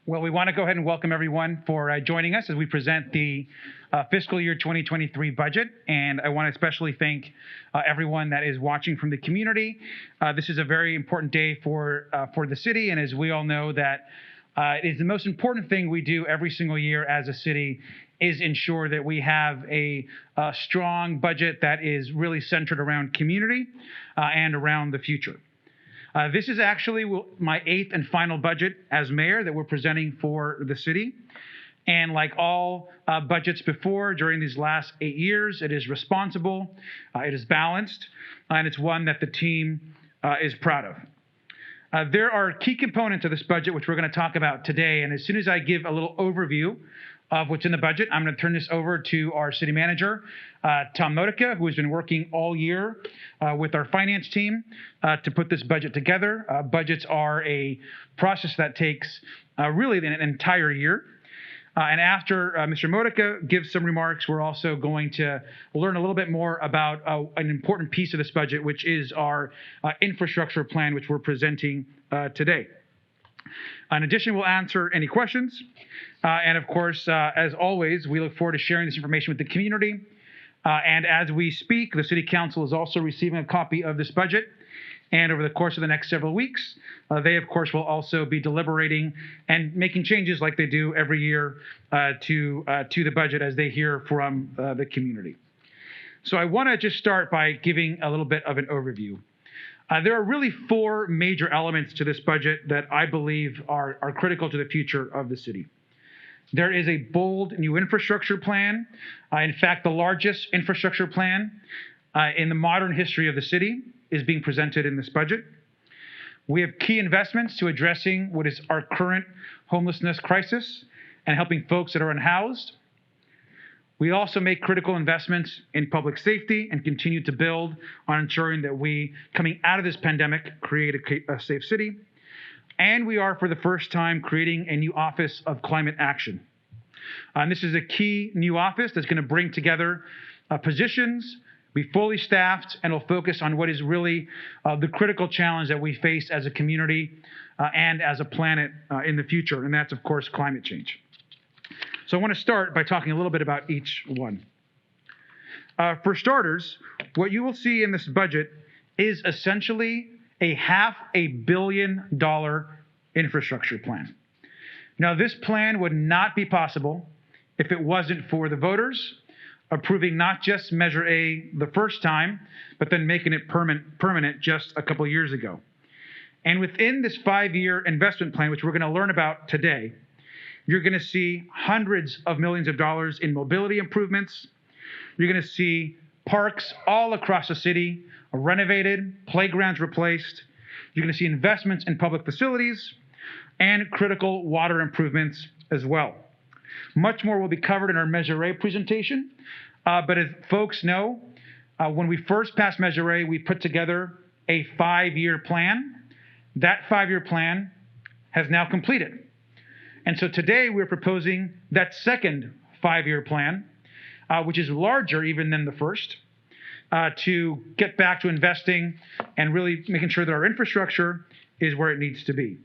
Well, we want to go ahead and welcome everyone for joining us as we present the fiscal year 2023 budget. And I want to especially thank everyone that is watching from the community. This is a very important day for the city. And as we all know that it is the most important thing we do every single year as a city is ensure that we have a strong budget that is really centered around community and around the future. This is actually my 8th and final budget as mayor that we're presenting for the city. And like all budgets before, during these last 8 years, it is responsible, it is balanced, and it's one that the team is proud of. There are key components of this budget which we're going to talk about today. And as soon as I give a little overview of what's in the budget, I'm going to turn this over to our city manager, Tom Modica, who has been working all year with our finance team to put this budget together. Budgets are a process that takes really an entire year. And after Mr. Modica gives some remarks, we're also going to learn a little bit more about an important piece of this budget, which is our infrastructure plan, which we're presenting today. In addition, we'll answer any questions. And of course, as always, we look forward to sharing this information with the community. And as we speak, the City Council is also receiving a copy of this budget. And over the course of the next several weeks, they, of course, will also be deliberating and making changes like they do every year to the budget as they hear from the community. So I want to just start by giving a little bit of an overview. There are really 4 major elements to this budget that I believe are critical to the future of the city. There is a bold new infrastructure plan. In fact, the largest infrastructure plan in the modern history of the city is being presented in this budget. We have key investments to addressing what is our current homelessness crisis and helping folks that are unhoused. We also make critical investments in public safety and continue to build on ensuring that we, coming out of this pandemic, create a safe city. And we are, for the first time, creating a new Office of Climate Action. And this is a key new office that's going to bring together positions, be fully staffed, and will focus on what is really the critical challenge that we face as a community and as a planet in the future. And that's, of course, climate change. So I want to start by talking a little bit about each one. For starters, what you will see in this budget is essentially a $500 million infrastructure plan. Now, this plan would not be possible if it wasn't for the voters approving not just Measure A the first time, but then making it permanent just a couple years ago. And within this 5-year investment plan, which we're going to learn about today, you're going to see hundreds of millions of dollars in mobility improvements. You're going to see parks all across the city renovated, playgrounds replaced. You're going to see investments in public facilities and critical water improvements as well. Much more will be covered in our Measure A presentation. But as folks know, when we first passed Measure A, we put together a 5-year plan. That 5-year plan has now completed. And so today we're proposing that second 5-year plan, which is larger even than the first, to get back to investing and really making sure that our infrastructure is where it needs to be.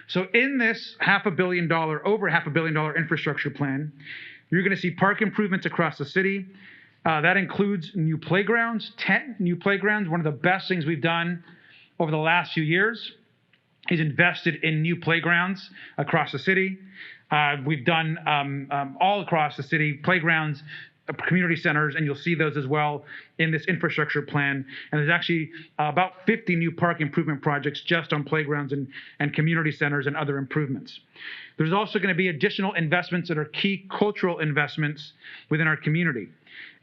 So in this over $500 million infrastructure plan, you're going to see park improvements across the city. That includes new playgrounds, 10 new playgrounds. One of the best things we've done over the last few years is invested in new playgrounds across the city. We've done all across the city, playgrounds, community centers, and you'll see those as well in this infrastructure plan. And there's actually about 50 new park improvement projects just on playgrounds and community centers and other improvements. There's also going to be additional investments that are key cultural investments within our community.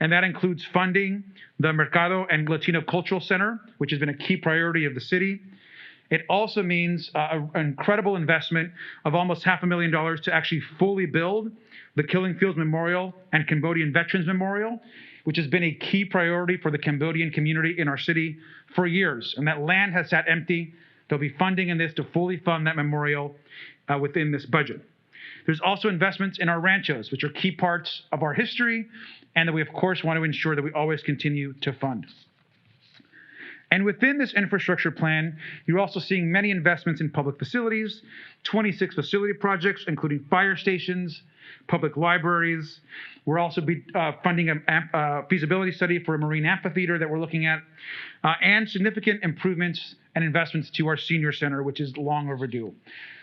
And that includes funding the Mercado and Latino Cultural Center, which has been a key priority of the city. It also means an incredible investment of almost $500,000 to actually fully build the Killing Fields Memorial and Cambodian Veterans Memorial, which has been a key priority for the Cambodian community in our city for years. And that land has sat empty. There'll be funding in this to fully fund that memorial within this budget. There's also investments in our ranchos, which are key parts of our history, and that we, of course, want to ensure that we always continue to fund. And within this infrastructure plan, you're also seeing many investments in public facilities, 26 facility projects, including fire stations, public libraries. We're also funding a feasibility study for a marine amphitheater that we're looking at, and significant improvements and investments to our senior center, which is long overdue.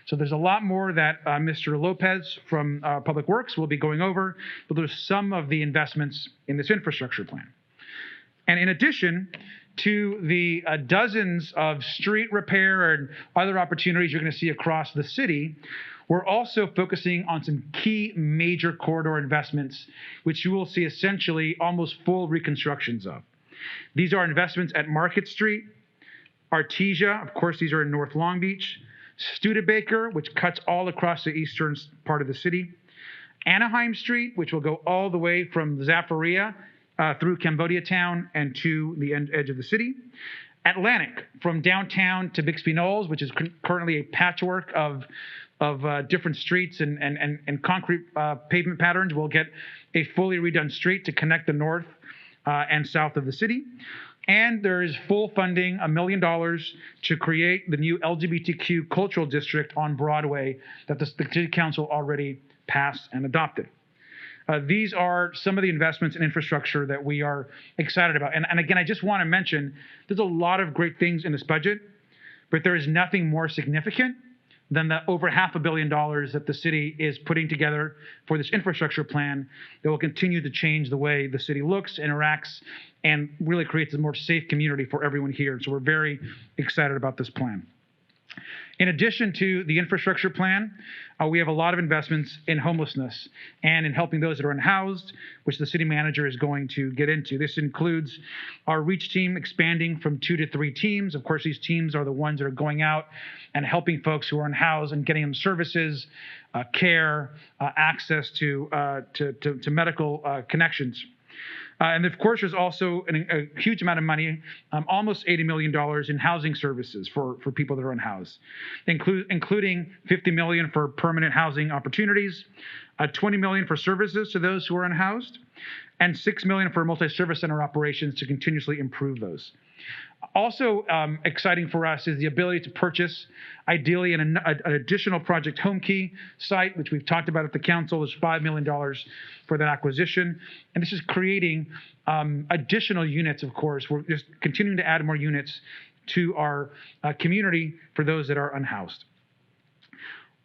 So there's a lot more that Mr. Lopez from Public Works will be going over, but there's some of the investments in this infrastructure plan. And in addition to the dozens of street repair and other opportunities you're going to see across the city, we're also focusing on some key major corridor investments, which you will see essentially almost full reconstructions of. These are investments at Market Street, Artesia, of course, these are in North Long Beach, Studebaker, which cuts all across the eastern part of the city, Anaheim Street, which will go all the way from Zafaria through Cambodia Town and to the edge of the city. Atlantic, from downtown to Bixby Knolls, which is currently a patchwork of different streets and concrete pavement patterns, will get a fully redone street to connect the north and south of the city. And there is full funding, $1 million, to create the new LGBTQ cultural district on Broadway that the City Council already passed and adopted. These are some of the investments in infrastructure that we are excited about. And again, I just want to mention, there's a lot of great things in this budget, but there is nothing more significant than the over $500 million that the city is putting together for this infrastructure plan that will continue to change the way the city looks, interacts, and really creates a more safe community for everyone here. So we're very excited about this plan. In addition to the infrastructure plan, we have a lot of investments in homelessness and in helping those that are unhoused, which the city manager is going to get into. This includes our REACH team expanding from 2 to 3 teams. Of course, these teams are the ones that are going out and helping folks who are unhoused and getting them services, care, access to medical connections. And of course, there's also a huge amount of money, almost $80 million in housing services for people that are unhoused, including $50 million for permanent housing opportunities, $20 million for services to those who are unhoused, and $6 million for multi-service center operations to continuously improve those. Also exciting for us is the ability to purchase, ideally, an additional Project Home Key site, which we've talked about at the council. Is $5 million for that acquisition. And this is creating additional units, of course. We're just continuing to add more units to our community for those that are unhoused.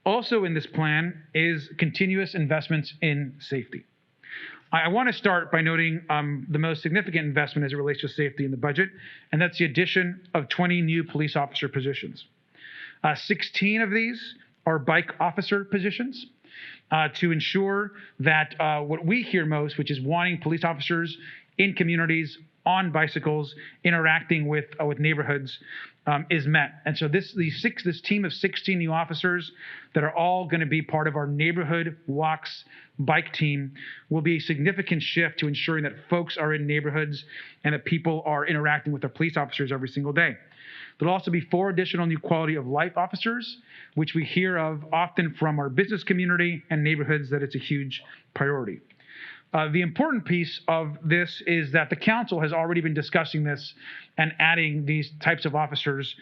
Also in this plan is continuous investments in safety. I want to start by noting the most significant investment as it relates to safety in the budget, and that's the addition of 20 new police officer positions. 16 of these are bike officer positions to ensure that what we hear most, which is wanting police officers in communities on bicycles interacting with neighborhoods, is met. And so this team of 16 new officers that are all going to be part of our neighborhood walks bike team will be a significant shift to ensuring that folks are in neighborhoods and that people are interacting with their police officers every single day. There'll also be 4 additional new quality of life officers, which we hear of often from our business community and neighborhoods that it's a huge priority. The important piece of this is that the council has already been discussing this and adding these types of officers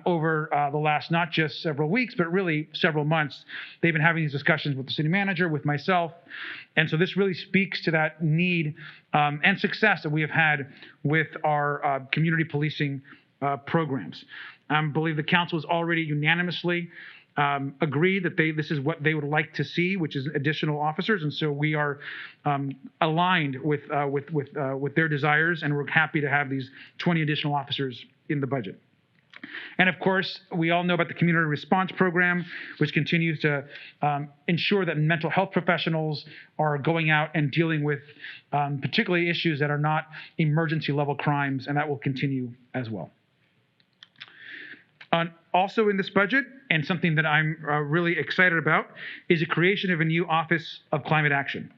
over the last not just several weeks, but really several months. They've been having these discussions with the city manager, with myself. And so this really speaks to that need and success that we have had with our community policing programs. I believe the council has already unanimously agreed that this is what they would like to see, which is additional officers, and so we are aligned with their desires, and we're happy to have these 20 additional officers in the budget. And of course, we all know about the community response program, which continues to ensure that mental health professionals are going out and dealing with particularly issues that are not emergency level crimes, and that will continue as well. Also in this budget, and something that I'm really excited about, is the creation of a new Office of Climate Action.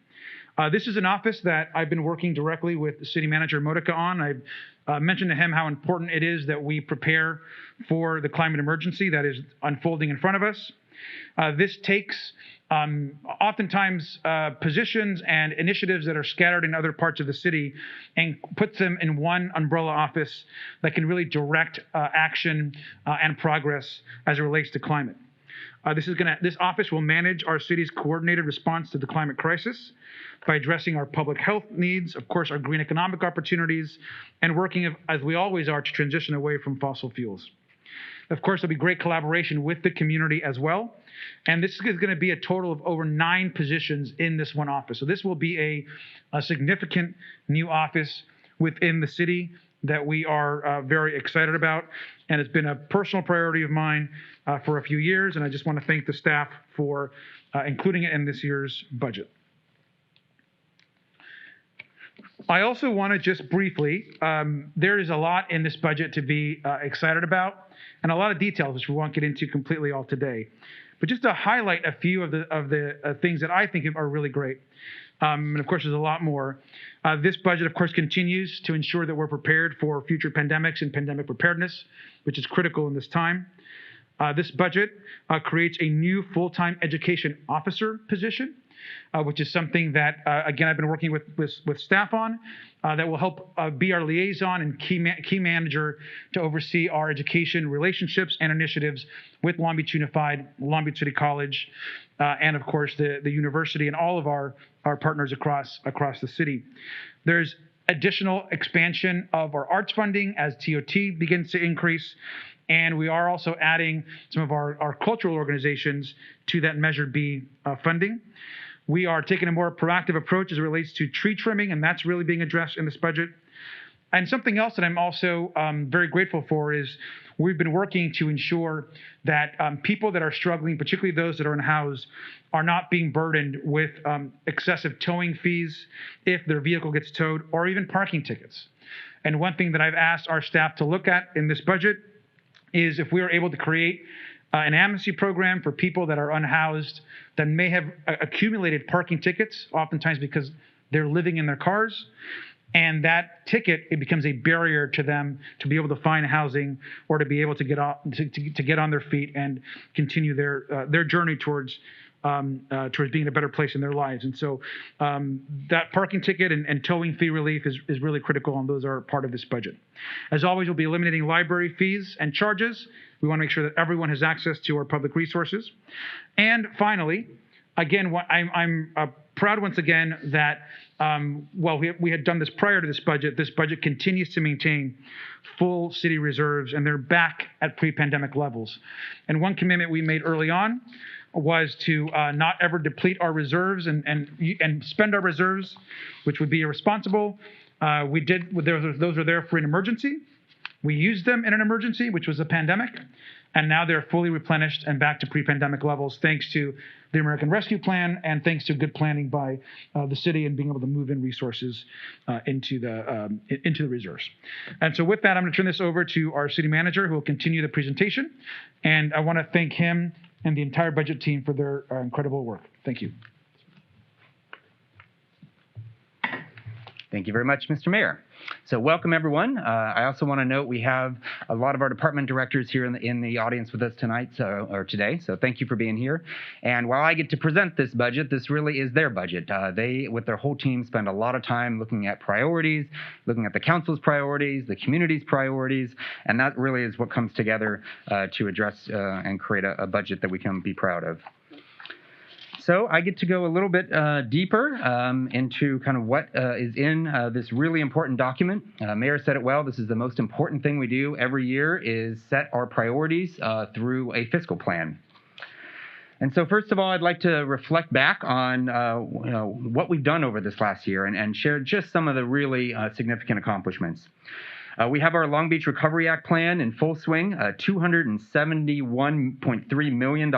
This is an office that I've been working directly with City Manager Modica on. I've mentioned to him how important it is that we prepare for the climate emergency that is unfolding in front of us. This takes oftentimes positions and initiatives that are scattered in other parts of the city and puts them in one umbrella office that can really direct action and progress as it relates to climate. This office will manage our city's coordinated response to the climate crisis by addressing our public health needs, of course, our green economic opportunities, and working, as we always are, to transition away from fossil fuels. Of course, there'll be great collaboration with the community as well. And this is going to be a total of over 9 positions in this one office. So this will be a significant new office within the city that we are very excited about. And it's been a personal priority of mine for a few years. And I just want to thank the staff for including it in this year's budget. I also want to just briefly, there is a lot in this budget to be excited about, and a lot of details which we won't get into completely all today. But just to highlight a few of the things that I think are really great, and of course there's a lot more. This budget, of course, continues to ensure that we're prepared for future pandemics and pandemic preparedness, which is critical in this time. This budget creates a new full-time education officer position, which is something that, again, I've been working with staff on, that will help be our liaison and key manager to oversee our education relationships and initiatives with Long Beach Unified, Long Beach City College, and of course the university and all of our partners across the city. There's additional expansion of our arts funding as TOT begins to increase. And we are also adding some of our cultural organizations to that Measure B funding. We are taking a more proactive approach as it relates to tree trimming, and that's really being addressed in this budget. And something else that I'm also very grateful for is we've been working to ensure that people that are struggling, particularly those that are unhoused, are not being burdened with excessive towing fees if their vehicle gets towed, or even parking tickets. And one thing that I've asked our staff to look at in this budget is if we are able to create an amnesty program for people that are unhoused that may have accumulated parking tickets, oftentimes because they're living in their cars, and that ticket, it becomes a barrier to them to be able to find housing or to be able to get on their feet and continue their journey towards being a better place in their lives. And so that parking ticket and towing fee relief is really critical, and those are part of this budget. As always, we'll be eliminating library fees and charges. We want to make sure that everyone has access to our public resources. And finally, again, I'm proud once again that we had done this prior to this budget continues to maintain full city reserves, and they're back at pre-pandemic levels. And one commitment we made early on was to not ever deplete our reserves and spend our reserves, which would be irresponsible. We did. Those are there for an emergency. We used them in an emergency, which was a pandemic, and now they're fully replenished and back to pre-pandemic levels, thanks to the American Rescue Plan and thanks to good planning by the city and being able to move in resources into the reserves. And so with that, I'm going to turn this over to our city manager, who will continue the presentation. And I want to thank him and the entire budget team for their incredible work. Thank you. Thank you very much, Mr. Mayor. So welcome, everyone. I also want to note we have a lot of our department directors here in the audience with us tonight, or today. So thank you for being here. And while I get to present this budget, this really is their budget. They, with their whole team, spend a lot of time looking at priorities, looking at the council's priorities, the community's priorities, and that really is what comes together to address and create a budget that we can be proud of. So I get to go a little bit deeper into kind of what is in this really important document. Mayor said it well. This is the most important thing we do every year, is set our priorities through a fiscal plan. And so first of all, I'd like to reflect back on what we've done over this last year and share just some of the really significant accomplishments. We have our Long Beach Recovery Act plan in full swing, $271.3 million,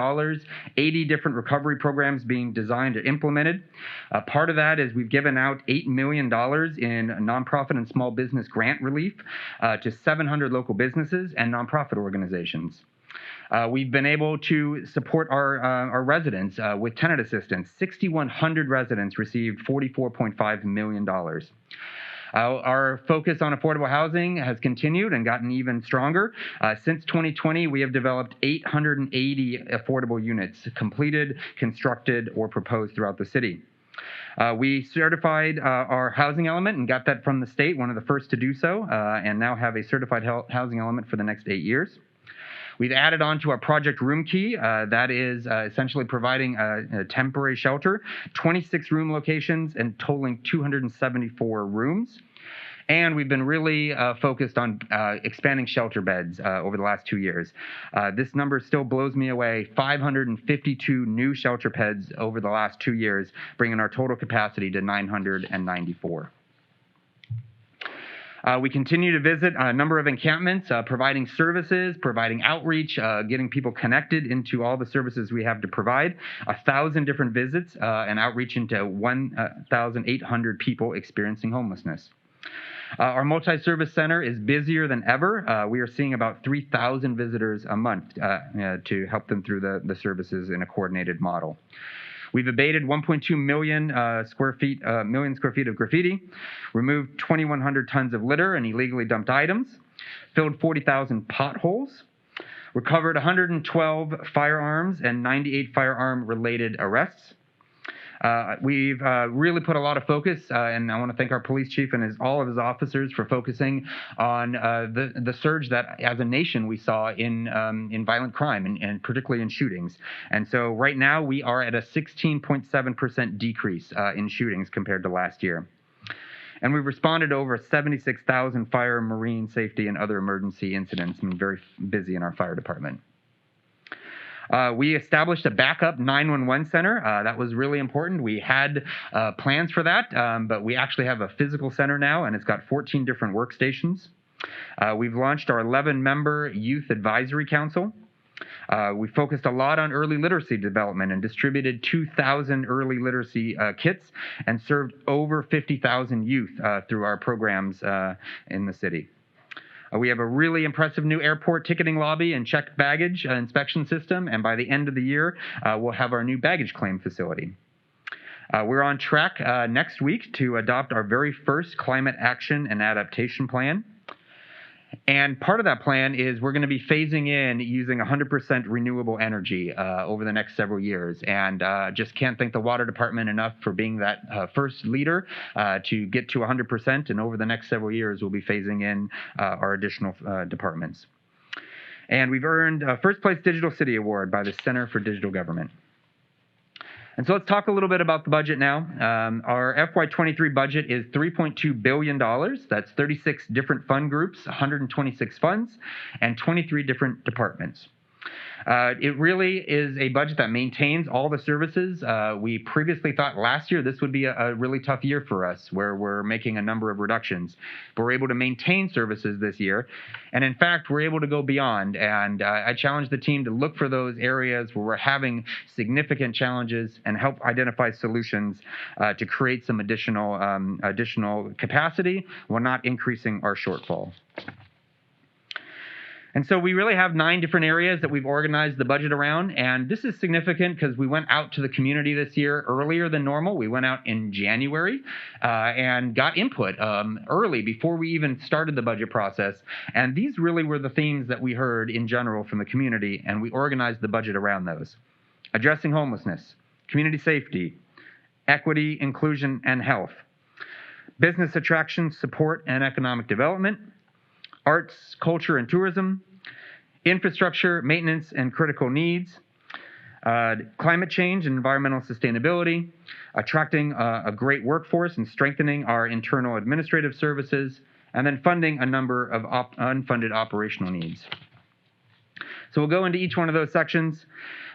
80 different recovery programs being designed or implemented. Part of that is we've given out $8 million in nonprofit and small business grant relief to 700 local businesses and nonprofit organizations. We've been able to support our residents with tenant assistance. 6,100 residents received $44.5 million. Our focus on affordable housing has continued and gotten even stronger. Since 2020, we have developed 880 affordable units completed, constructed, or proposed throughout the city. We certified our housing element and got that from the state, one of the first to do so, and now have a certified housing element for the next 8 years. We've added on to our Project Room Key. That is essentially providing a temporary shelter, 26 room locations and totaling 274 rooms. And we've been really focused on expanding shelter beds over the last 2 years. This number still blows me away. 552 new shelter beds over the last 2 years, bringing our total capacity to 994. We continue to visit a number of encampments, providing services, providing outreach, getting people connected into all the services we have to provide. 1,000 different visits and outreach into 1,800 people experiencing homelessness. Our multi-service center is busier than ever. We are seeing about 3,000 visitors a month to help them through the services in a coordinated model. We've abated 1.2 million square feet of graffiti, removed 2,100 tons of litter and illegally dumped items, filled 40,000 potholes, recovered 112 firearms and 98 firearm-related arrests. We've really put a lot of focus, and I want to thank our police chief and all of his officers for focusing on the surge that, as a nation, we saw in violent crime and particularly in shootings. And so right now we are at a 16.7% decrease in shootings compared to last year. And we've responded to over 76,000 fire, marine, safety, and other emergency incidents. We've been very busy in our fire department. We established a backup 911 center. That was really important. We had plans for that, but we actually have a physical center now, and it's got 14 different workstations. We've launched our 11-member Youth Advisory Council. We focused a lot on early literacy development and distributed 2,000 early literacy kits and served over 50,000 youth through our programs in the city. We have a really impressive new airport ticketing lobby and checked baggage inspection system, and by the end of the year, we'll have our new baggage claim facility. We're on track next week to adopt our very first climate action and adaptation plan. And part of that plan is we're going to be phasing in using 100% renewable energy over the next several years. And just can't thank the water department enough for being that first leader to get to 100%. And over the next several years, we'll be phasing in our additional departments. And we've earned a First Place Digital City Award by the Center for Digital Government. And so let's talk a little bit about the budget now. Our FY23 budget is $3.2 billion. That's 36 different fund groups, 126 funds, and 23 different departments. It really is a budget that maintains all the services. We previously thought last year this would be a really tough year for us, where we're making a number of reductions. But we're able to maintain services this year. And in fact, we're able to go beyond. And I challenge the team to look for those areas where we're having significant challenges and help identify solutions to create some additional capacity while not increasing our shortfall. And so we really have 9 different areas that we've organized the budget around. And this is significant because we went out to the community this year earlier than normal. We went out in January and got input early before we even started the budget process. And these really were the themes that we heard in general from the community, and we organized the budget around those. Addressing homelessness, community safety, equity, inclusion, and health, business attraction, support, and economic development, arts, culture, and tourism, infrastructure, maintenance, and critical needs, climate change and environmental sustainability, attracting a great workforce and strengthening our internal administrative services, and then funding a number of unfunded operational needs. So we'll go into each one of those sections.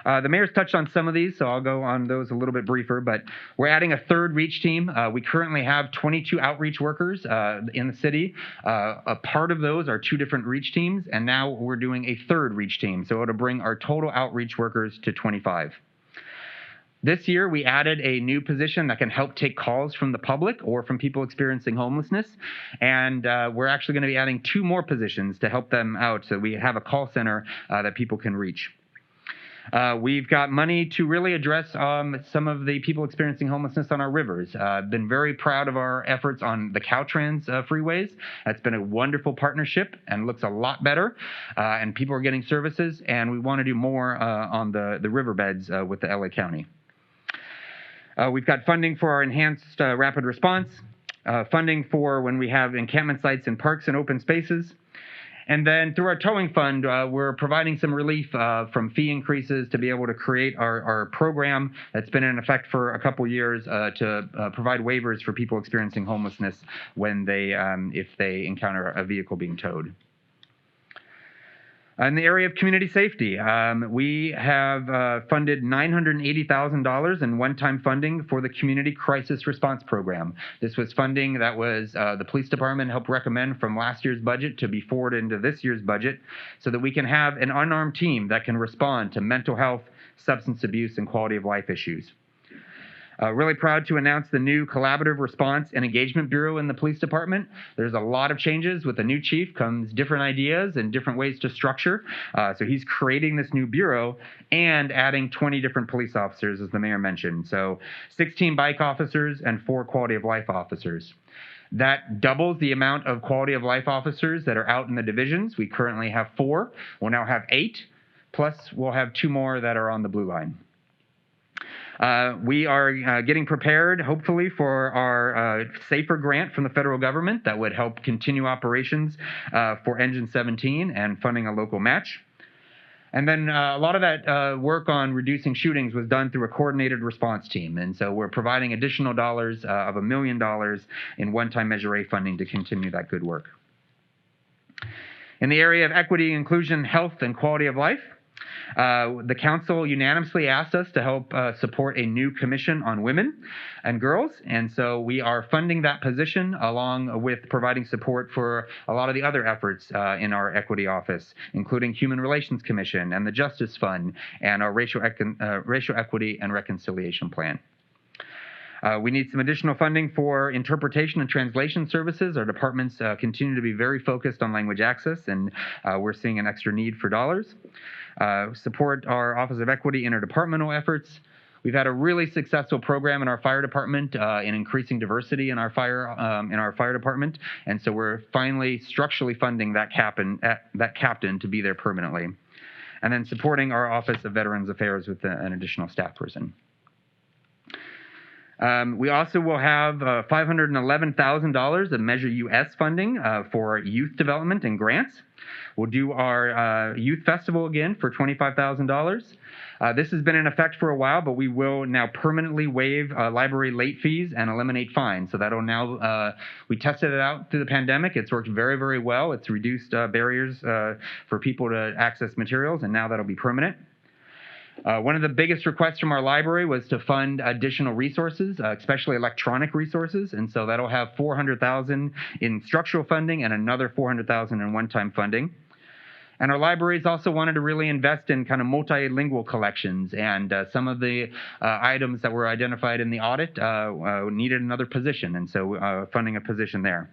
The mayor's touched on some of these, so I'll go on those a little bit briefer, but we're adding a third reach team. We currently have 22 outreach workers in the city. A part of those are 2 different reach teams, and now we're doing a third reach team, so it'll bring our total outreach workers to 25. This year, we added a new position that can help take calls from the public or from people experiencing homelessness. And we're actually going to be adding 2 more positions to help them out, so we have a call center that people can reach. We've got money to really address some of the people experiencing homelessness on our rivers. Been very proud of our efforts on the Caltrans freeways. That's been a wonderful partnership and looks a lot better, and people are getting services, and we want to do more on the riverbeds with the LA County. We've got funding for our enhanced rapid response, funding for when we have encampment sites in parks and open spaces. And then through our towing fund, we're providing some relief from fee increases to be able to create our program that's been in effect for a couple years to provide waivers for people experiencing homelessness when if they encounter a vehicle being towed. In the area of community safety, we have funded $980,000 in one-time funding for the Community Crisis Response Program. This was funding that was the police department helped recommend from last year's budget to be forwarded into this year's budget so that we can have an unarmed team that can respond to mental health, substance abuse, and quality of life issues. Really proud to announce the new Collaborative Response and Engagement Bureau in the police department. There's a lot of changes. With the new chief comes different ideas and different ways to structure. So he's creating this new bureau and adding 20 different police officers, as the mayor mentioned. So 16 bike officers and 4 quality of life officers. That doubles the amount of quality of life officers that are out in the divisions. We currently have 4. We'll now have 8, plus we'll have 2 more that are on the blue line. We are getting prepared, hopefully, for our SAFER grant from the federal government that would help continue operations for Engine 17 and funding a local match. And then a lot of that work on reducing shootings was done through a coordinated response team. And so we're providing additional dollars of $1 million in one-time Measure A funding to continue that good work. In the area of equity, inclusion, health, and quality of life, the council unanimously asked us to help support a new commission on women and girls, and so we are funding that position along with providing support for a lot of the other efforts in our equity office, including Human Relations Commission and the Justice Fund and our Racial Equity and Reconciliation Plan. We need some additional funding for interpretation and translation services. Our departments continue to be very focused on language access, and we're seeing an extra need for dollars. Support our Office of Equity interdepartmental efforts. We've had a really successful program in our fire department in increasing diversity in our fire department, and so we're finally structurally funding that captain to be there permanently. And then supporting our Office of Veterans Affairs with an additional staff person. We also will have $511,000 of Measure US funding for youth development and grants. We'll do our youth festival again for $25,000. This has been in effect for a while, but we will now permanently waive library late fees and eliminate fines. So that'll now, we tested it out through the pandemic. It's worked very, very well. It's reduced barriers for people to access materials, and now that'll be permanent. One of the biggest requests from our library was to fund additional resources, especially electronic resources, and so that'll have $400,000 in structural funding and another $400,000 in one-time funding. And our libraries also wanted to really invest in kind of multilingual collections, and some of the items that were identified in the audit needed another position, and so funding a position there.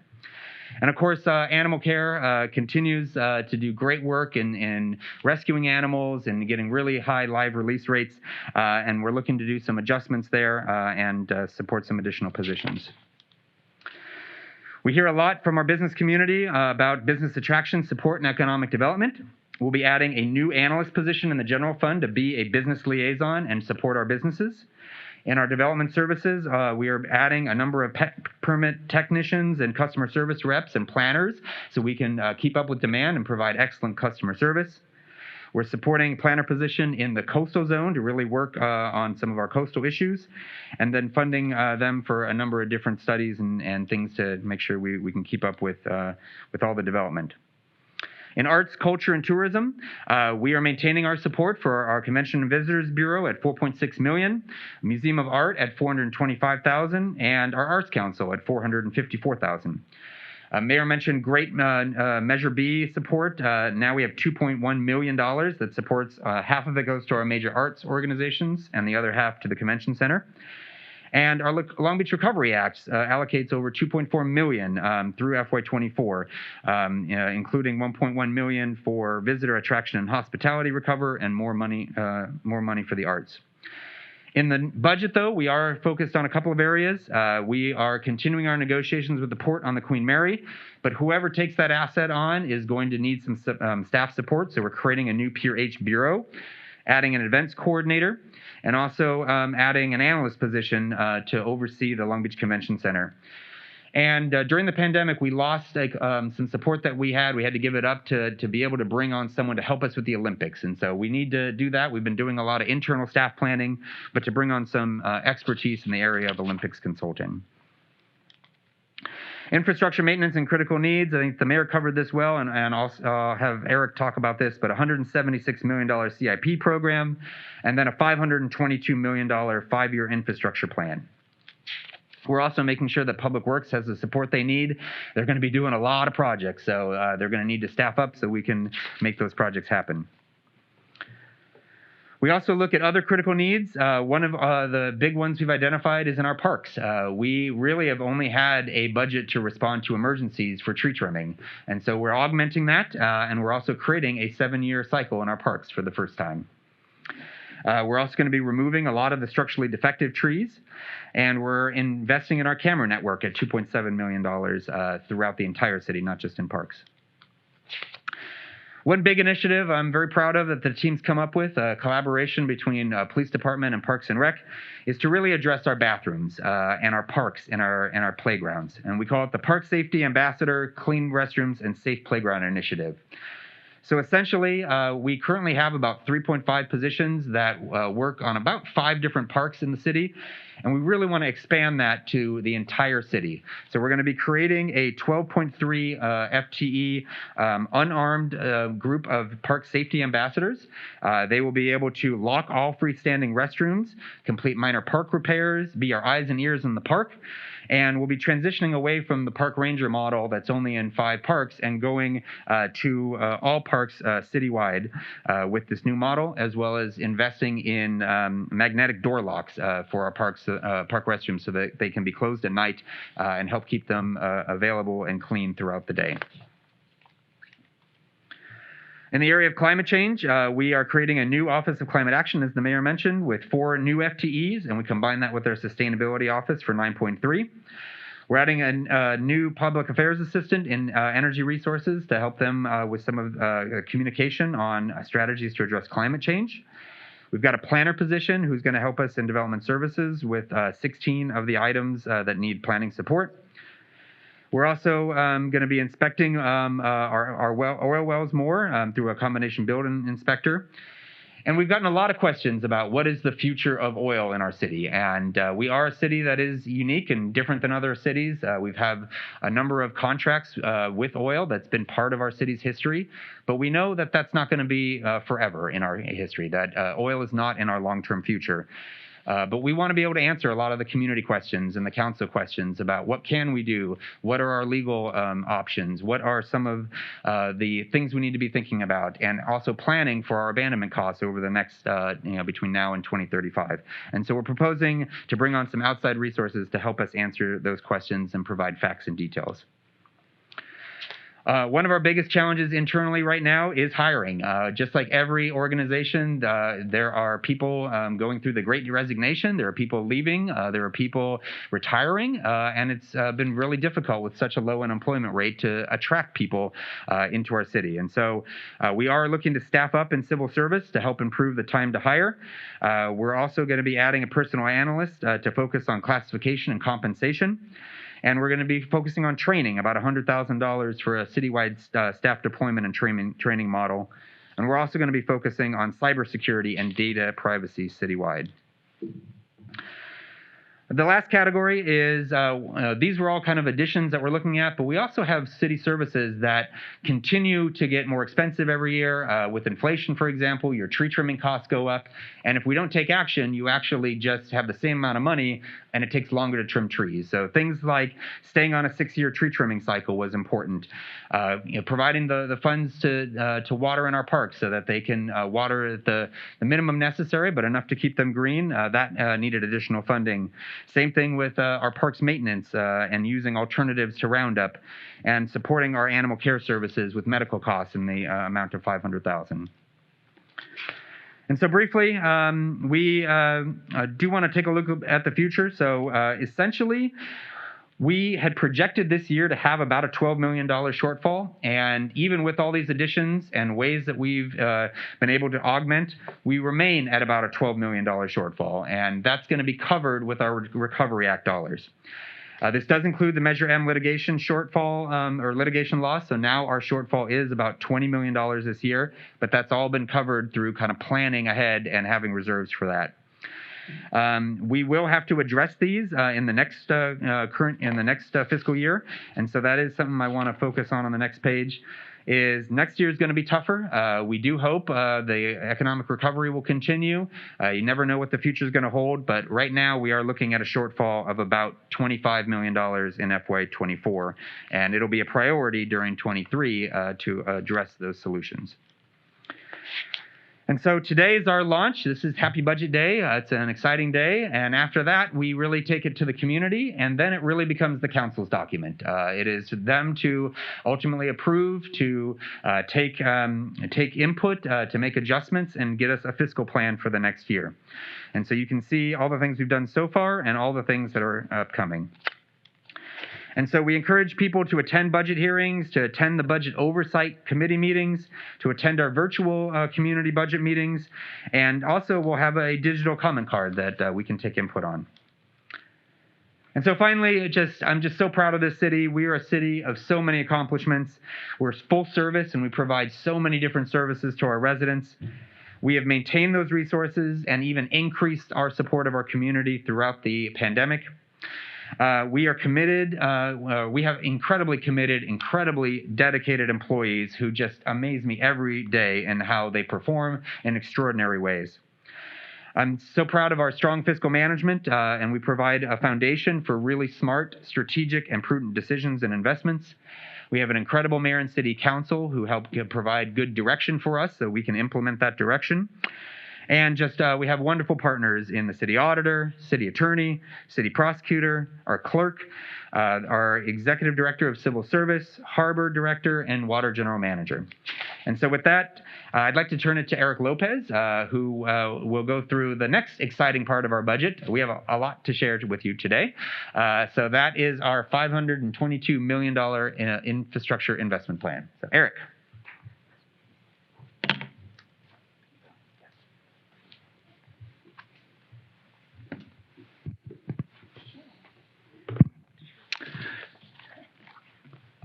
And of course, animal care continues to do great work in rescuing animals and getting really high live release rates. And we're looking to do some adjustments there and support some additional positions. We hear a lot from our business community about business attraction, support, and economic development. We'll be adding a new analyst position in the general fund to be a business liaison and support our businesses. In our development services, we are adding a number of permit technicians and customer service reps and planners so we can keep up with demand and provide excellent customer service. We're supporting a planner position in the coastal zone to really work on some of our coastal issues, and then funding them for a number of different studies and things to make sure we can keep up with all the development. In arts, culture, and tourism, we are maintaining our support for our Convention and Visitors Bureau at $4.6 million, Museum of Art at $425,000, and our Arts Council at $454,000. Mayor mentioned great Measure B support. Now we have $2.1 million that supports half of it goes to our major arts organizations and the other half to the Convention Center. And our Long Beach Recovery Act allocates over $2.4 million through FY24, including $1.1 million for visitor attraction and hospitality recover, and more money for the arts. In the budget, though, we are focused on a couple of areas. We are continuing our negotiations with the port on the Queen Mary, but whoever takes that asset on is going to need some staff support, so we're creating a new Pier H bureau, adding an events coordinator, and also adding an analyst position to oversee the Long Beach Convention Center. And during the pandemic, we lost some support that we had. We had to give it up to be able to bring on someone to help us with the Olympics. And so we need to do that. We've been doing a lot of internal staff planning, but to bring on some expertise in the area of Olympics consulting. Infrastructure maintenance and critical needs. I think the mayor covered this well, and I'll have Eric talk about this, but $176 million CIP program, and then a $522 million 5-year infrastructure plan. We're also making sure that Public Works has the support they need. They're going to be doing a lot of projects, so they're going to need to staff up so we can make those projects happen. We also look at other critical needs. One of the big ones we've identified is in our parks. We really have only had a budget to respond to emergencies for tree trimming. And so we're augmenting that, and we're also creating a 7-year cycle in our parks for the first time. We're also going to be removing a lot of the structurally defective trees, and we're investing in our camera network at $2.7 million throughout the entire city, not just in parks. One big initiative I'm very proud of that the team's come up with, a collaboration between Police Department and Parks and Rec, is to really address our bathrooms and our parks and our playgrounds. And we call it the Park Safety Ambassador Clean Restrooms and Safe Playground Initiative. So essentially, we currently have about 3.5 positions that work on about 5 different parks in the city, and we really want to expand that to the entire city. So we're going to be creating a 12.3 FTE unarmed group of park safety ambassadors. They will be able to lock all freestanding restrooms, complete minor park repairs, be our eyes and ears in the park. And we'll be transitioning away from the park ranger model that's only in 5 parks and going to all parks citywide with this new model, as well as investing in magnetic door locks for our park restrooms so that they can be closed at night and help keep them available and clean throughout the day. In the area of climate change, we are creating a new Office of Climate Action, as the mayor mentioned, with 4 new FTEs, and we combine that with our Sustainability Office for 9.3. We're adding a new Public Affairs Assistant in Energy Resources to help them with some of communication on strategies to address climate change. We've got a planner position who's going to help us in Development Services with 16 of the items that need planning support. We're also going to be inspecting our oil wells more through a combination building inspector. And we've gotten a lot of questions about what is the future of oil in our city. And we are a city that is unique and different than other cities. We've had a number of contracts with oil that's been part of our city's history. But we know that that's not going to be forever in our history, that oil is not in our long-term future. But we want to be able to answer a lot of the community questions and the council questions about what can we do, what are our legal options, what are some of the things we need to be thinking about, and also planning for our abandonment costs over the next, between now and 2035. And so we're proposing to bring on some outside resources to help us answer those questions and provide facts and details. One of our biggest challenges internally right now is hiring. Just like every organization, there are people going through the Great Resignation. There are people leaving. There are people retiring. And it's been really difficult with such a low unemployment rate to attract people into our city. And so we are looking to staff up in civil service to help improve the time to hire. We're also going to be adding a personal analyst to focus on classification and compensation. And we're going to be focusing on training, about $100,000 for a citywide staff deployment and training model. And we're also going to be focusing on cybersecurity and data privacy citywide. The last category is, these were all kind of additions that we're looking at, but we also have city services that continue to get more expensive every year. With inflation, for example, your tree trimming costs go up. And if we don't take action, you actually just have the same amount of money, and it takes longer to trim trees. So things like staying on a 6-year tree trimming cycle was important. Providing the funds to water in our parks so that they can water at the minimum necessary, but enough to keep them green, that needed additional funding. Same thing with our parks maintenance and using alternatives to Roundup, and supporting our animal care services with medical costs in the amount of $500,000. And so briefly, we do want to take a look at the future. So essentially, we had projected this year to have about a $12 million shortfall. And even with all these additions and ways that we've been able to augment, we remain at about a $12 million shortfall. And that's going to be covered with our Recovery Act dollars. This does include the Measure M litigation shortfall or litigation loss. So now our shortfall is about $20 million this year, but that's all been covered through kind of planning ahead and having reserves for that. We will have to address these in the next fiscal year, and so that is something I want to focus on the next page. Is next year is going to be tougher. We do hope the economic recovery will continue. You never know what the future is going to hold, but right now we are looking at a shortfall of about $25 million in FY24, and it'll be a priority during 23 to address those solutions. And so today is our launch. This is Happy Budget Day. It's an exciting day. And after that, we really take it to the community, and then it really becomes the council's document. It is them to ultimately approve, to take input, to make adjustments, and get us a fiscal plan for the next year. And so you can see all the things we've done so far and all the things that are upcoming. And so we encourage people to attend budget hearings, to attend the budget oversight committee meetings, to attend our virtual community budget meetings, and also we'll have a digital comment card that we can take input on. And so finally, I'm just so proud of this city. We are a city of so many accomplishments. We're full service and we provide so many different services to our residents. We have maintained those resources and even increased our support of our community throughout the pandemic. We are committed. We have incredibly committed, incredibly dedicated employees who just amaze me every day in how they perform in extraordinary ways. I'm so proud of our strong fiscal management, and we provide a foundation for really smart, strategic, and prudent decisions and investments. We have an incredible mayor and city council who help provide good direction for us so we can implement that direction. And we have wonderful partners in the city auditor, city attorney, city prosecutor, our clerk, our executive director of civil service, harbor director, and water general manager. And so with that, I'd like to turn it to Eric Lopez, who will go through the next exciting part of our budget. We have a lot to share with you today. So that is our $522 million infrastructure investment plan. So Eric.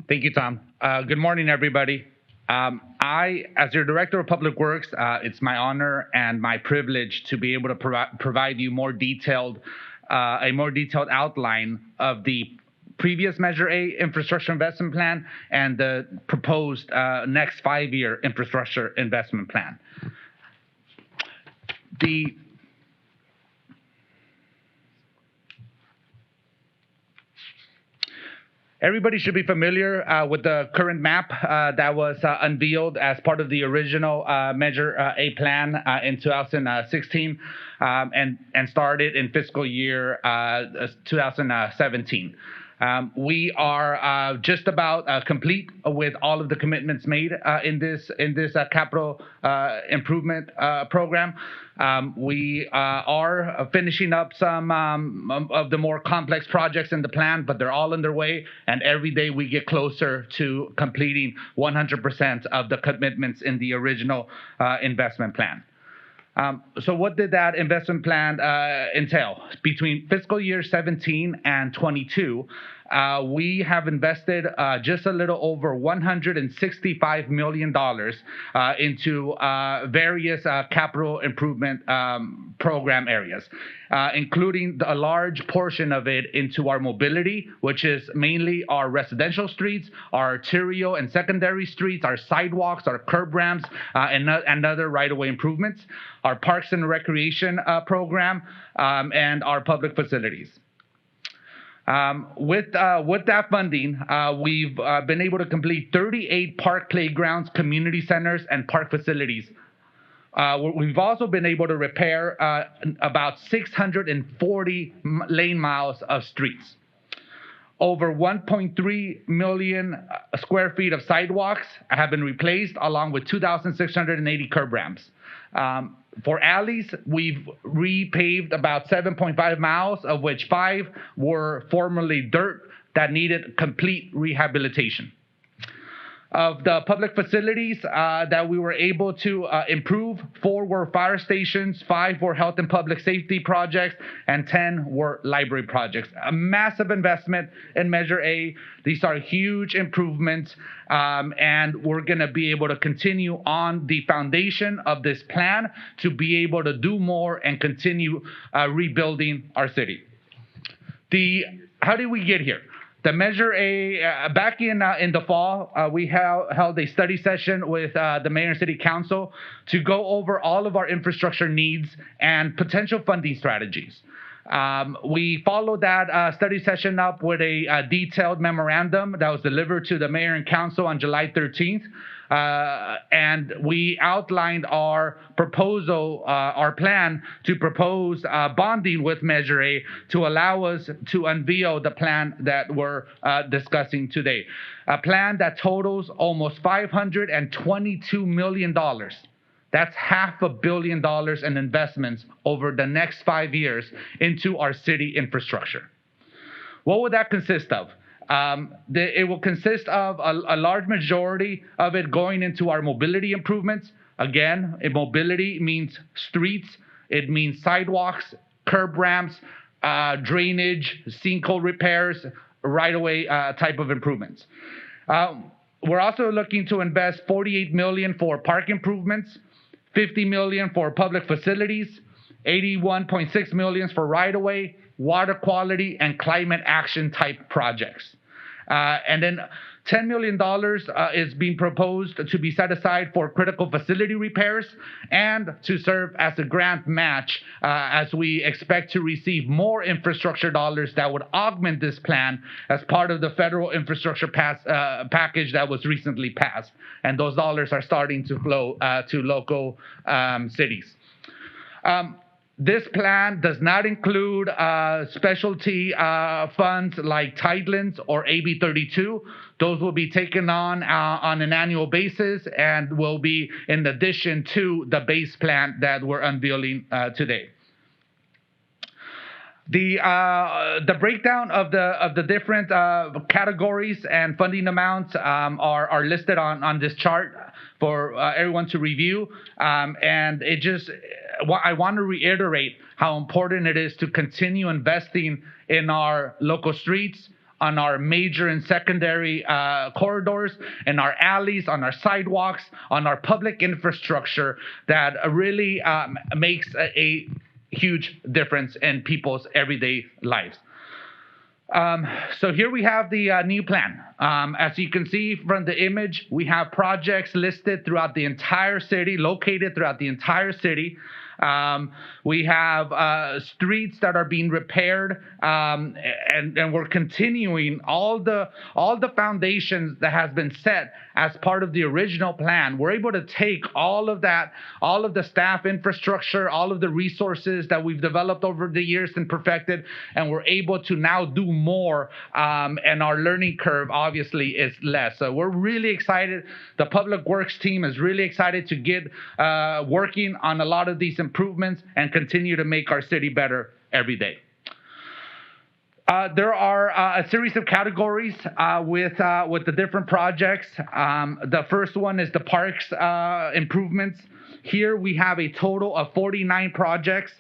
Thank you, Tom. Good morning, everybody. I, as your Director of Public Works, it's my honor and my privilege to be able to provide you a more detailed outline of the previous Measure A infrastructure investment plan and the proposed next 5-year infrastructure investment plan. Everybody should be familiar with the current map that was unveiled as part of the original Measure A plan in 2016 and started in fiscal year 2017. We are just about complete with all of the commitments made in this capital improvement program. We are finishing up some of the more complex projects in the plan, but they're all underway, and every day we get closer to completing 100% of the commitments in the original investment plan. So what did that investment plan entail? Between fiscal year 17 and 22, we have invested just a little over $165 million into various capital improvement program areas, including a large portion of it into our mobility, which is mainly our residential streets, our arterial and secondary streets, our sidewalks, our curb ramps, and other right-of-way improvements, our parks and recreation program, and our public facilities. With that funding, we've been able to complete 38 park playgrounds, community centers, and park facilities We've also been able to repair about 640 lane miles of streets. Over 1.3 million square feet of sidewalks have been replaced, along with 2,680 curb ramps. For alleys, we've repaved about 7.5 miles, of which 5 were formerly dirt that needed complete rehabilitation. Of the public facilities that we were able to improve, 4 were fire stations, 5 were health and public safety projects, and 10 were library projects. A massive investment in Measure A. These are huge improvements, and we're going to be able to continue on the foundation of this plan to be able to do more and continue rebuilding our city. How did we get here? The Measure A, back in the fall, we held a study session with the mayor and city council to go over all of our infrastructure needs and potential funding strategies. We followed that study session up with a detailed memorandum that was delivered to the mayor and council on July 13th. And we outlined our proposal, our plan to propose bonding with Measure A to allow us to unveil the plan that we're discussing today. A plan that totals almost $522 million. That's $500 million in investments over the next 5 years into our city infrastructure. What would that consist of? It will consist of a large majority of it going into our mobility improvements. Again, mobility means streets, it means sidewalks, curb ramps, drainage, sinkhole repairs, right-of-way type of improvements. We're also looking to invest $48 million for park improvements, $50 million for public facilities, $81.6 million for right-of-way, water quality, and climate action type projects. And then $10 million is being proposed to be set aside for critical facility repairs and to serve as a grant match as we expect to receive more infrastructure dollars that would augment this plan as part of the federal infrastructure package that was recently passed. And those dollars are starting to flow to local cities. This plan does not include specialty funds like Tidelands or AB 32. Those will be taken on an annual basis and will be in addition to the base plan that we're unveiling today. The breakdown of the different categories and funding amounts are listed on this chart for everyone to review. And I want to reiterate how important it is to continue investing in our local streets, on our major and secondary corridors, in our alleys, on our sidewalks, on our public infrastructure that really makes a huge difference in people's everyday lives. So here we have the new plan. As you can see from the image, we have projects listed throughout the entire city, located throughout the entire city. We have streets that are being repaired, and we're continuing all the foundations that has been set as part of the original plan. We're able to take all of that, all of the staff infrastructure, all of the resources that we've developed over the years and perfected, and we're able to now do more, and our learning curve obviously is less. So we're really excited. The Public Works team is really excited to get working on a lot of these improvements and continue to make our city better every day. There are a series of categories with the different projects. The first one is the parks improvements. Here we have a total of 49 projects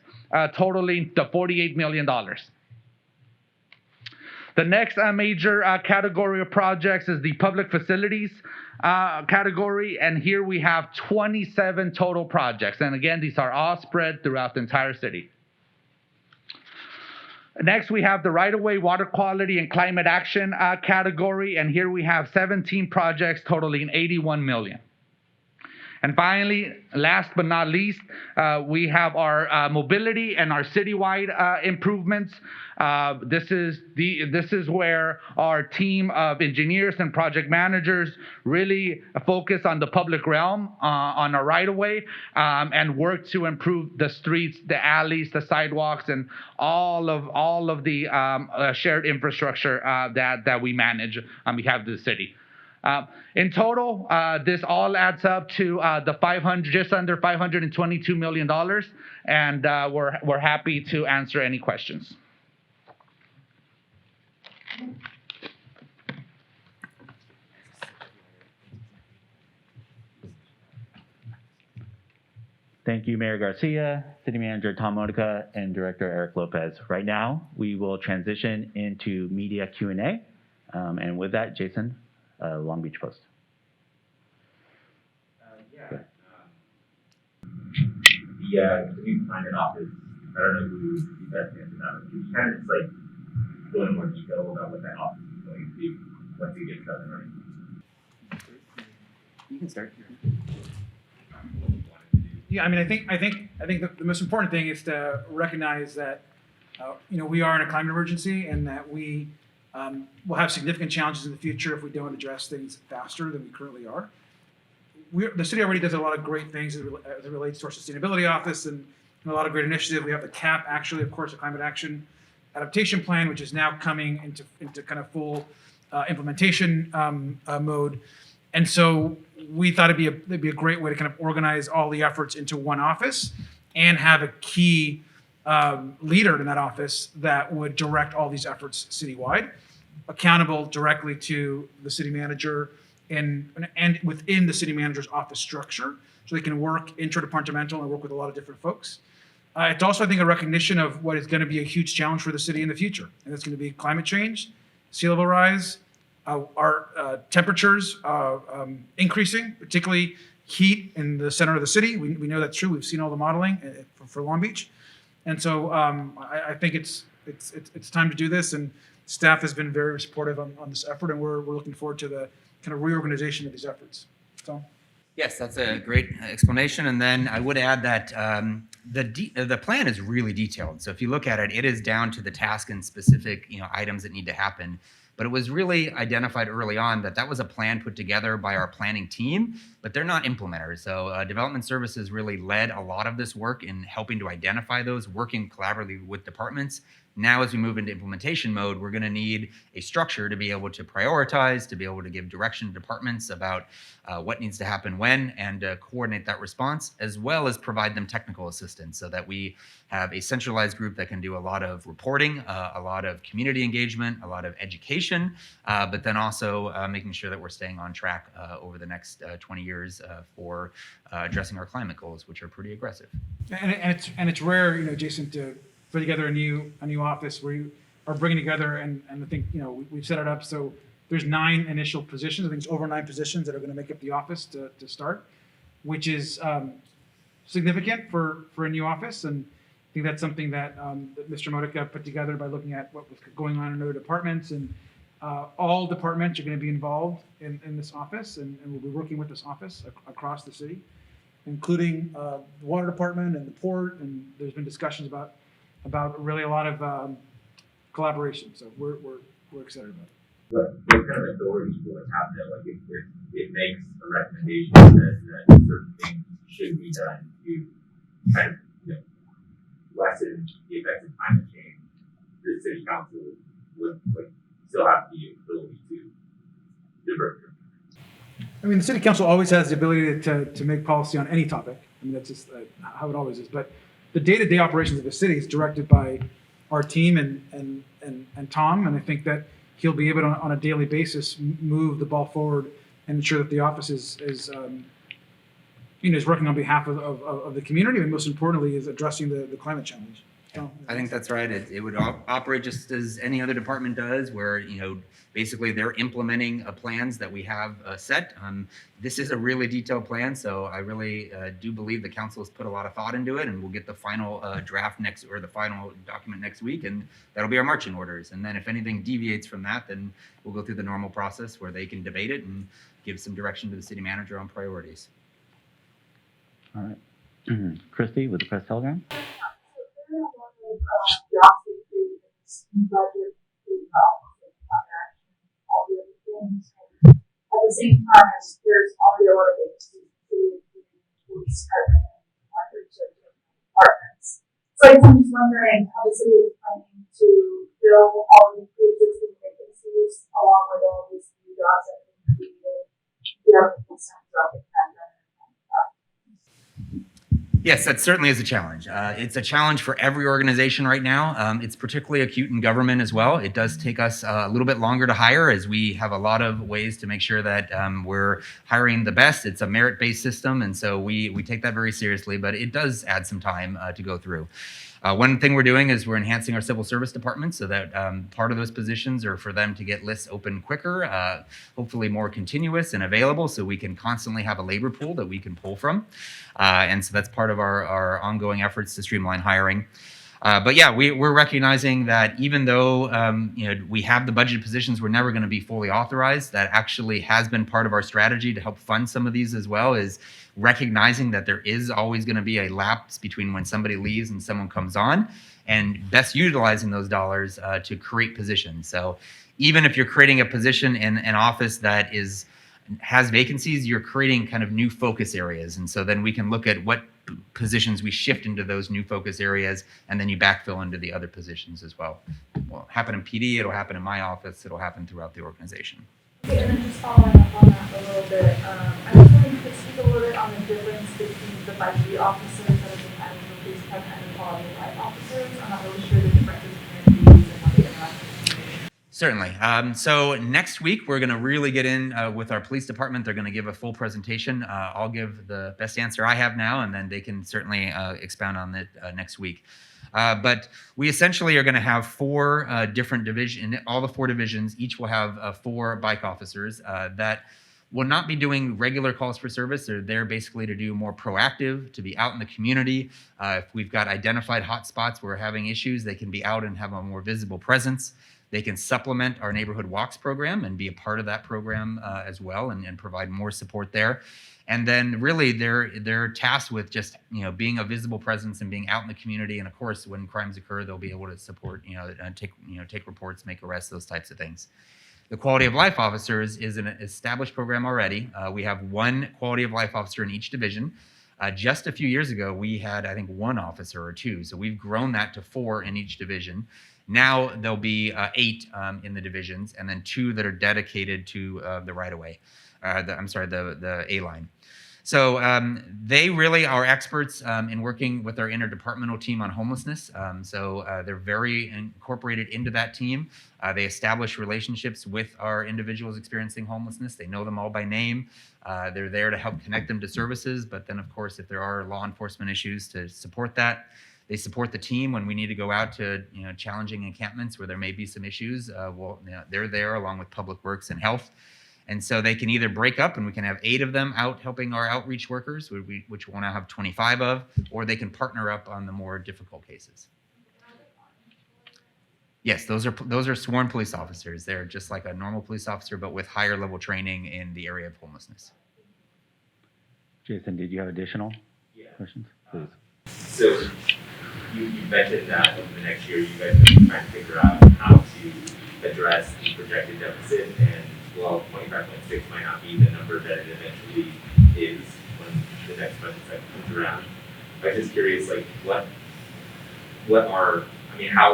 totaling the $48 million. The next major category of projects is the public facilities category, and here we have 27 total projects. And again, these are all spread throughout the entire city. Next, we have the right-of-way, water quality, and climate action category, and here we have 17 projects totaling $81 million. And finally, last but not least, we have our mobility and our citywide improvements. This is where our team of engineers and project managers really focus on the public realm, on our right-of-way, and work to improve the streets, the alleys, the sidewalks, and all of the shared infrastructure that we manage on behalf of the city. In total, this all adds up to just under $522 million, and we're happy to answer any questions. Thank you, Mayor Garcia, City Manager Tom Modica, and Director Eric Lopez. Right now, we will transition into media Q&A. And with that, Jason, Long Beach Post. The new climate office, I don't know who you guys answer that, but you kind of just like go into more detail about what that office is going to do once it gets up and running. You can start. Yeah, I mean, I think the most important thing is to recognize that, we are in a climate emergency, and that we will have significant challenges in the future if we don't address things faster than we currently are. The city already does a lot of great things as it relates to our sustainability office, and a lot of great initiatives. We have the CAP, actually, of course, the Climate Action Adaptation Plan, which is now coming into kind of full implementation mode. And so we thought it'd be a great way to kind of organize all the efforts into one office and have a key leader in that office that would direct all these efforts citywide, accountable directly to the city manager and within the city manager's office structure, so they can work interdepartmental and work with a lot of different folks. It's also, I think, a recognition of what is going to be a huge challenge for the city in the future, and it's going to be climate change, sea level rise, our temperatures increasing, particularly heat in the center of the city. We know that's true. We've seen all the modeling for Long Beach, and so I think it's time to do this. And staff has been very supportive on this effort, and we're looking forward to the kind of reorganization of these efforts. So. Yes, that's a great explanation. And then I would add that the plan is really detailed. So if you look at it, it is down to the task and specific items that need to happen. But it was really identified early on that was a plan put together by our planning team, but they're not implementers. So Development Services really led a lot of this work in helping to identify those, working collaboratively with departments. Now, as we move into implementation mode, we're going to need a structure to be able to prioritize, to be able to give direction to departments about what needs to happen when, and coordinate that response, as well as provide them technical assistance so that we have a centralized group that can do a lot of reporting, a lot of community engagement, a lot of education, but then also making sure that we're staying on track over the next 20 years for addressing our climate goals, which are pretty aggressive. And it's rare, Jason, to put together a new office where you are bringing together, and I think we've set it up so there's 9 initial positions. I think it's over 9 positions that are going to make up the office to start, which is significant for a new office. And I think that's something that Mr. Modica put together by looking at what was going on in other departments, and all departments are going to be involved in this office, and we'll be working with this office across the city, including the water department and the port. And there's been discussions about really a lot of collaboration. So we're excited about it. What kind of authorities will it have that, like, if it makes a recommendation that certain things should be done to kind of lessen the effects of climate change, the city council would still have the ability to divert them? I mean, the city council always has the ability to make policy on any topic. I mean, that's just how it always is. But the day-to-day operations of the city is directed by our team and Tom, and I think that he'll be able to, on a daily basis, move the ball forward and ensure that the office is working on behalf of the community, and most importantly, is addressing the climate challenge. So, I think that's right. It would operate just as any other department does, where basically they're implementing plans that we have set. This is a really detailed plan, so I really do believe the council has put a lot of thought into it, and we'll get the final draft the final document next week, and that'll be our marching orders. And then if anything deviates from that, then we'll go through the normal process where they can debate it and give some direction to the city manager on priorities. All right. Christy with the Press Telegram. At the same time, there's already a lot of vacancies in the police department and other departments. So I'm just wondering how the city is planning to fill all the pre-existing vacancies along with all these new jobs that have been created. Concerns about the pandemic. Yes, that certainly is a challenge. It's a challenge for every organization right now. It's particularly acute in government as well. It does take us a little bit longer to hire as we have a lot of ways to make sure that we're hiring the best. It's a merit-based system, and so we take that very seriously, but it does add some time to go through. One thing we're doing is we're enhancing our civil service department so that part of those positions are for them to get lists open quicker, hopefully more continuous and available so we can constantly have a labor pool that we can pull from. And so that's part of our ongoing efforts to streamline hiring. But yeah, we're recognizing that even though we have the budget positions, we're never going to be fully authorized. That actually has been part of our strategy to help fund some of these as well, is recognizing that there is always going to be a lapse between when somebody leaves and someone comes on, and best utilizing those dollars to create positions. So even if you're creating a position in an office that has vacancies, you're creating kind of new focus areas. And so then we can look at what positions we shift into those new focus areas, and then you backfill into the other positions as well. It'll happen in PD, it'll happen in my office, it'll happen throughout the organization. Okay, and then just following up on that a little bit, I was wondering if you could speak a little bit on the difference between the 5G officers that have been added to the police department and the quality of life officers. I'm not really sure the differences between these and how they interact with the community. Certainly. So next week, we're going to really get in with our police department. They're going to give a full presentation. I'll give the best answer I have now, and then they can certainly expound on it next week. But we essentially are going to have four different divisions. All the four divisions each will have 4 bike officers that will not be doing regular calls for service. They're there basically to do more proactive, to be out in the community. If we've got identified hot spots where we're having issues, they can be out and have a more visible presence. They can supplement our neighborhood walks program and be a part of that program as well, and provide more support there. And then really they're tasked with just being a visible presence and being out in the community. And of course, when crimes occur, they'll be able to support, take reports, make arrests, those types of things. The quality of life officers is an established program already. We have 1 quality of life officer in each division. Just a few years ago, we had, I think, 1 officer or 2. So we've grown that to 4 in each division. Now there'll be 8 in the divisions, and then 2 that are dedicated to the right-of-way. The A-line. So they really are experts in working with our interdepartmental team on homelessness. So they're very incorporated into that team. They establish relationships with our individuals experiencing homelessness. They know them all by name. They're there to help connect them to services. But then, of course, if there are law enforcement issues, to support that. They support the team when we need to go out to challenging encampments where there may be some issues. They're there along with Public Works and Health. And so they can either break up and we can have 8 of them out helping our outreach workers, which we'll now have 25 of, or they can partner up on the more difficult cases. Yes, those are sworn police officers. They're just like a normal police officer, but with higher level training in the area of homelessness. Jason, did you have additional questions? Please. So you mentioned that over the next year, you guys are trying to figure out how to address the projected deficit, and while 25.6 might not be the number that it eventually is when the next budget cycle comes around, I'm just curious, how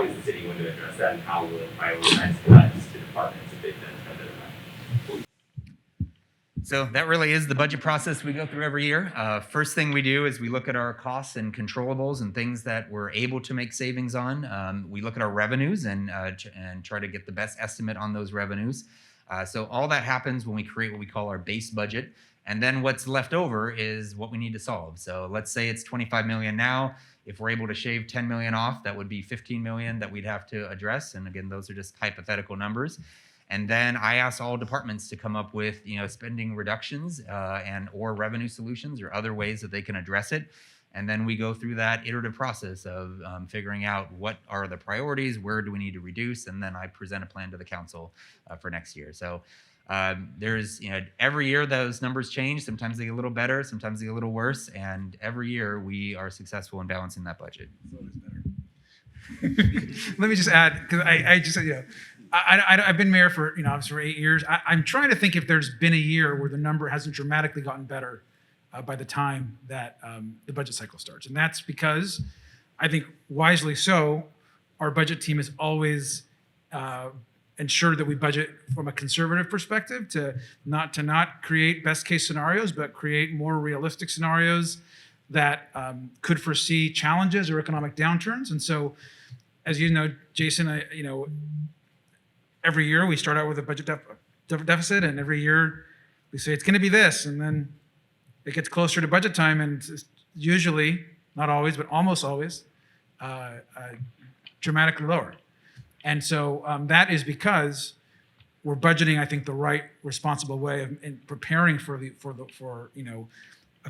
is the city going to address that, and how will it prioritize cuts to departments if they've been cut that? So that really is the budget process we go through every year. First thing we do is we look at our costs and controllables and things that we're able to make savings on. We look at our revenues and try to get the best estimate on those revenues. So all that happens when we create what we call our base budget. And then what's left over is what we need to solve. So let's say it's 25 million now. If we're able to shave 10 million off, that would be 15 million that we'd have to address. And again, those are just hypothetical numbers. And then I ask all departments to come up with, spending reductions or revenue solutions or other ways that they can address it. And then we go through that iterative process of figuring out what are the priorities, where do we need to reduce, and then I present a plan to the council for next year. So There's, every year those numbers change. Sometimes they get a little better, sometimes they get a little worse, and every year we are successful in balancing that budget. Let me just add, because I just, I've been mayor for, obviously for 8 years. I'm trying to think if there's been a year where the number hasn't dramatically gotten better by the time that the budget cycle starts. And that's because, I think wisely so, our budget team has always ensured that we budget from a conservative perspective to not create best case scenarios, but create more realistic scenarios that could foresee challenges or economic downturns. And so, as you know, Jason, every year we start out with a budget deficit, and every year we say it's going to be this, and then it gets closer to budget time, and it's usually, not always, but almost always, dramatically lower. And so that is because we're budgeting, I think, the right, responsible way of in preparing for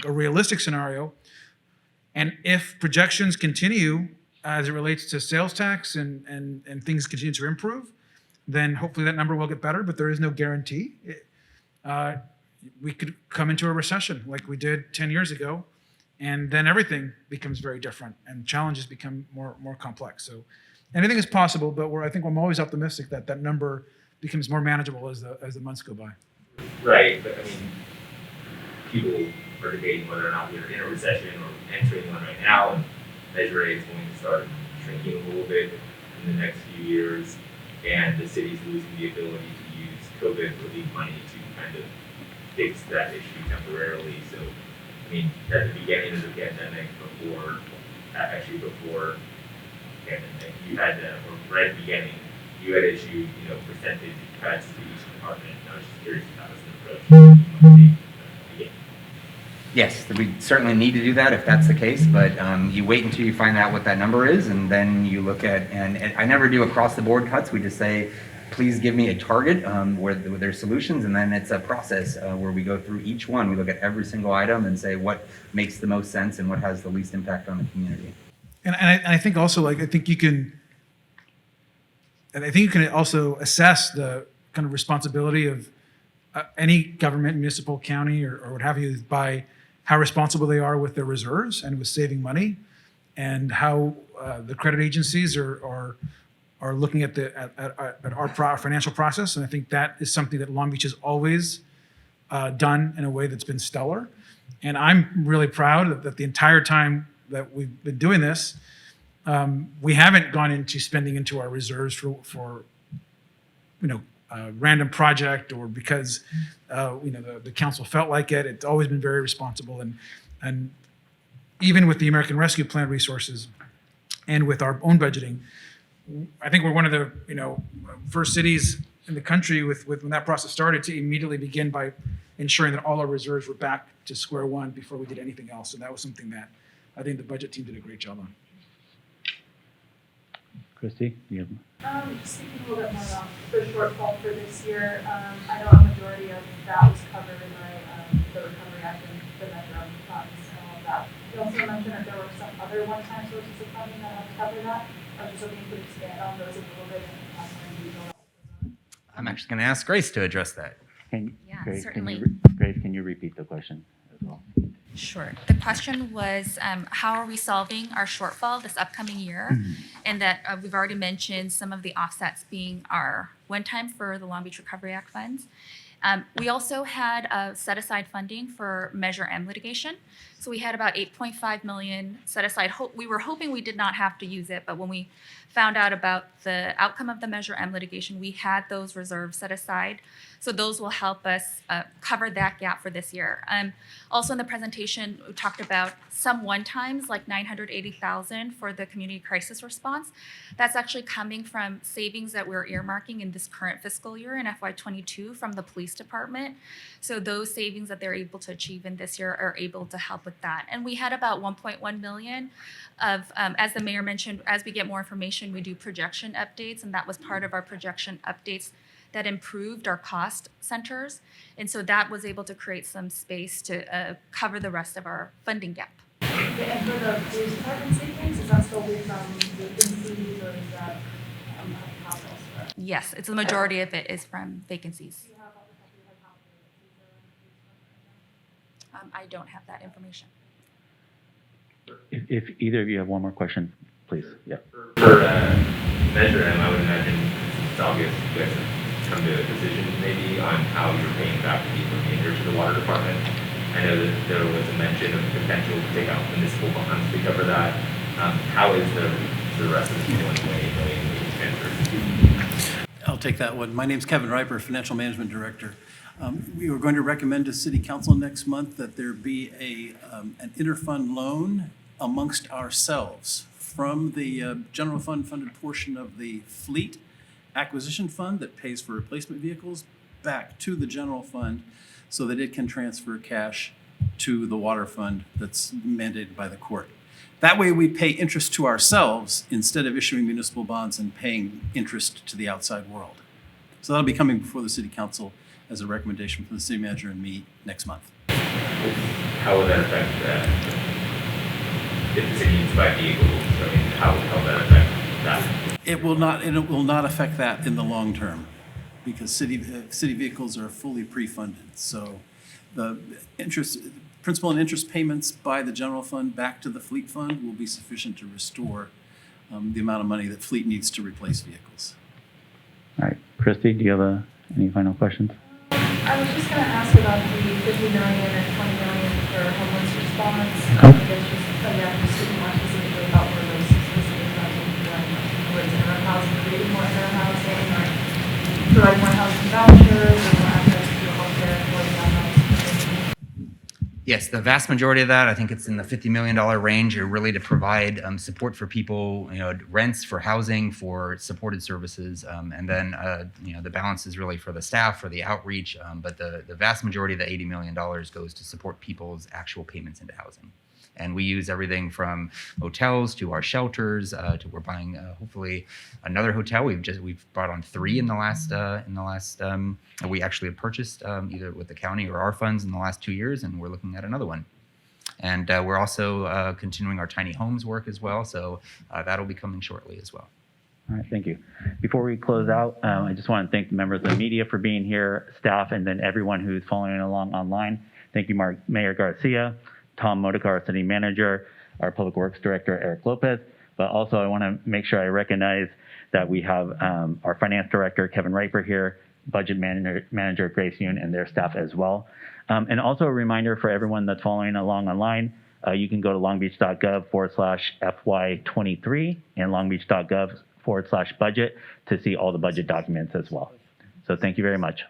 a realistic scenario. And if projections continue as it relates to sales tax and things continue to improve, then hopefully that number will get better, but there is no guarantee. We could come into a recession like we did 10 years ago, and then everything becomes very different and challenges become more complex. So anything is possible, but I think I'm always optimistic that that number becomes more manageable as the months go by. Right, but I mean, people are debating whether or not we're in a recession or entering one right now, and measure A is going to start shrinking a little bit in the next few years, and the city's losing the ability to use COVID relief money to kind of fix that issue temporarily. So, I mean, at the beginning of the pandemic, before pandemic, you had, or right at the beginning, you had issued, percentage cuts to each department. I was just curious if that was an approach you want to take at the beginning. Yes, we certainly need to do that if that's the case, but you wait until you find out what that number is, and then you look at, and I never do across the board cuts. We just say, please give me a target where there's solutions, and then it's a process where we go through each one. We look at every single item and say what makes the most sense and what has the least impact on the community. And I think also, I think you can also assess the kind of responsibility of any government, municipal, county, or what have you, by how responsible they are with their reserves and with saving money, and how the credit agencies are looking at our financial process. And I think that is something that Long Beach has always done in a way that's been stellar. And I'm really proud that the entire time that we've been doing this, we haven't gone into spending into our reserves for random project or because the council felt like it. It's always been very responsible, and even with the American Rescue Plan resources and with our own budgeting, I think we're one of the first cities in the country with when that process started to immediately begin by ensuring that all our reserves were back to square one before we did anything else. And that was something that I think the budget team did a great job on. Christy, you have... Just thinking a little bit more about the shortfall for this year. I know a majority of that was covered by the Recovery Act and the measure of funds and all of that. You also mentioned that there were some other one-time sources of funding that helped cover that. I was just hoping you could expand on those a little bit and detail. I'm actually going to ask Grace to address that. Grace, certainly. Grace, can you repeat the question as well? Sure. The question was, how are we solving our shortfall this upcoming year? And that we've already mentioned some of the offsets being our one-time for the Long Beach Recovery Act funds. We also had set aside funding for Measure M litigation. So we had about $8.5 million set aside. We were hoping we did not have to use it, but when we found out about the outcome of the Measure M litigation, we had those reserves set aside. So those will help us cover that gap for this year. Also in the presentation, we talked about some one-times, like $980,000 for the community crisis response. That's actually coming from savings that we're earmarking in this current fiscal year in FY22 from the police department. So those savings that they're able to achieve in this year are able to help with that. And we had about $1.1 million of, as the mayor mentioned, as we get more information, we do projection updates, and that was part of our projection updates that improved our cost centers. And so that was able to create some space to cover the rest of our funding gap. And for the police department savings, is that still based on vacancies or is that how else? Yes, it's the majority of it is from vacancies. Do you have off the top I don't have that information. If either of you have one more question, please. Yeah. For Measure M, I would imagine it's obvious you guys have come to a decision maybe on how you're paying back the remainder to the water department. I know that there was a mention of potential to take out municipal bonds to cover that. How is the rest of the 1.8 million being transferred? I'll take that one. My name's Kevin Riper, Financial Management Director. We were going to recommend to City Council next month that there be an interfund loan amongst ourselves from the general fund funded portion of the fleet acquisition fund that pays for replacement vehicles back to the general fund so that it can transfer cash to the water fund that's mandated by the court. That way we pay interest to ourselves instead of issuing municipal bonds and paying interest to the outside world. So that'll be coming before the City Council as a recommendation from the city manager and me next month. How will that affect if the city needs to buy vehicles? I mean, how will that affect that? It will not affect that in the long term because city vehicles are fully pre-funded. So the principal and interest payments by the general fund back to the fleet fund will be sufficient to restore the amount of money that fleet needs to replace vehicles. All right. Christy, do you have any final questions? I was just going to ask about the 50 million and 20 million for homeless response. I think it's just, again, just speaking more specifically about where those specific funds will be going, towards interim housing, creating more interim housing, or provide more housing vouchers, or more access to healthcare for the homeless. Yes, the vast majority of that, I think it's in the $50 million range, are really to provide support for people, rents for housing, for supported services, and then the balance is really for the staff, for the outreach. But the vast majority of the $80 million goes to support people's actual payments into housing. And we use everything from hotels to our shelters to we're buying hopefully another hotel. We've brought on 3 in the last we actually have purchased either with the county or our funds in the last 2 years, and we're looking at another one. And we're also continuing our tiny homes work as well, so that'll be coming shortly as well. All right, thank you. Before we close out, I just want to thank the members of the media for being here, staff, and then everyone who's following along online. Thank you, Mayor Garcia, Tom Modica, our city manager, our public works director, Eric Lopez. But also I want to make sure I recognize that we have our finance director, Kevin Riper here, budget manager, Grace Yoon, and their staff as well. And also a reminder for everyone that's following along online, you can go to longbeach.gov/FY23 and longbeach.gov/budget to see all the budget documents as well. So thank you very much.